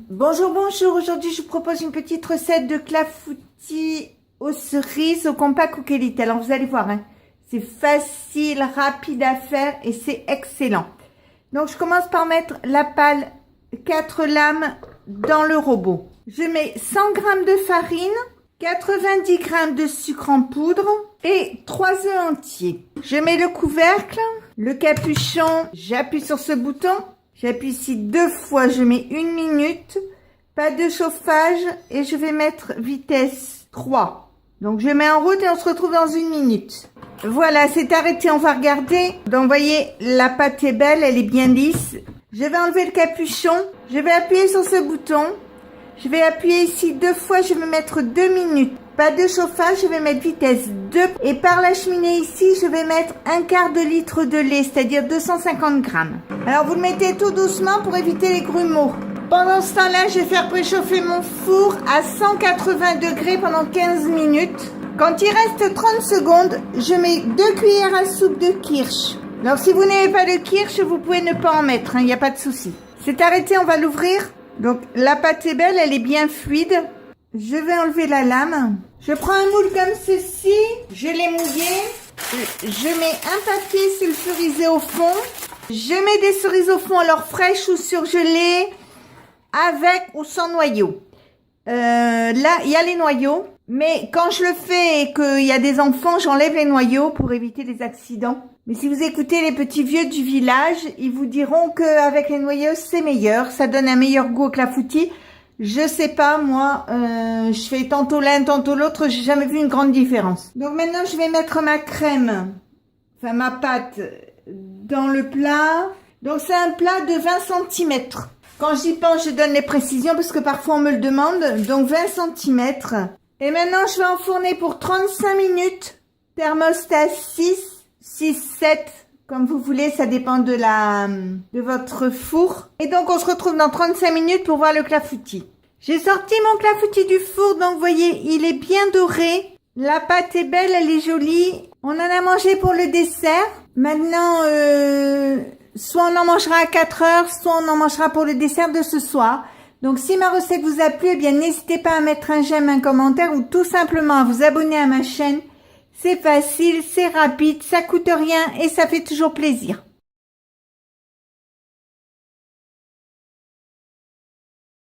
Bonjour, bonjour. Aujourd'hui, je vous propose une petite recette de clafoutis aux cerises au compas Cookelite. Alors, vous allez voir, hein, c'est facile, rapide à faire et c'est excellent. Donc, je commence par mettre la pâle 4 lames dans le robot. Je mets 100 g de farine, 90 g de sucre en poudre et 3 œufs entiers. Je mets le couvercle, le capuchon, j'appuie sur ce bouton. J'appuie ici 2 fois, je mets 1 minute, pas de chauffage et je vais mettre vitesse 3. Donc je mets en route et on se retrouve dans 1 minute. Voilà, c'est arrêté, on va regarder. Donc vous voyez, la pâte est belle, elle est bien lisse. Je vais enlever le capuchon, je vais appuyer sur ce bouton. Je vais appuyer ici 2 fois, je vais mettre 2 minutes. Pas de chauffage, je vais mettre vitesse 2. Et par la cheminée ici, je vais mettre 1/4 litre de lait, c'est-à-dire 250 g. Alors vous le mettez tout doucement pour éviter les grumeaux. Pendant ce temps-là, je vais faire préchauffer mon four à 180 degrés pendant 15 minutes. Quand il reste 30 secondes, je mets 2 cuillères à soupe de kirsch. Alors si vous n'avez pas de kirsch, vous pouvez ne pas en mettre, il n'y a pas de souci. C'est arrêté, on va l'ouvrir. Donc la pâte est belle, elle est bien fluide. Je vais enlever la lame. Je prends un moule comme ceci. Je l'ai mouillé. Je mets un papier sulfurisé au fond. Je mets des cerises au fond, alors fraîches ou surgelées, avec ou sans noyau. Là, il y a les noyaux. Mais quand je le fais et qu'il y a des enfants, j'enlève les noyaux pour éviter les accidents. Mais si vous écoutez les petits vieux du village, ils vous diront qu'avec les noyaux, c'est meilleur. Ça donne un meilleur goût au clafoutis. Je sais pas, moi, je fais tantôt l'un, tantôt l'autre, j'ai jamais vu une grande différence. Donc maintenant, je vais mettre ma crème, enfin ma pâte, dans le plat. Donc c'est un plat de 20 cm. Quand j'y pense, je donne les précisions parce que parfois on me le demande. Donc 20 cm. Et maintenant, je vais enfourner pour 35 minutes. Thermostat 6, 7, comme vous voulez, ça dépend de votre four. Et donc, on se retrouve dans 35 minutes pour voir le clafoutis. J'ai sorti mon clafoutis du four, donc vous voyez, il est bien doré. La pâte est belle, elle est jolie. On en a mangé pour le dessert. Maintenant, soit on en mangera à 4 heures, soit on en mangera pour le dessert de ce soir. Donc, si ma recette vous a plu, eh bien, n'hésitez pas à mettre un j'aime, un commentaire ou tout simplement à vous abonner à ma chaîne. C'est facile, c'est rapide, ça coûte rien et ça fait toujours plaisir.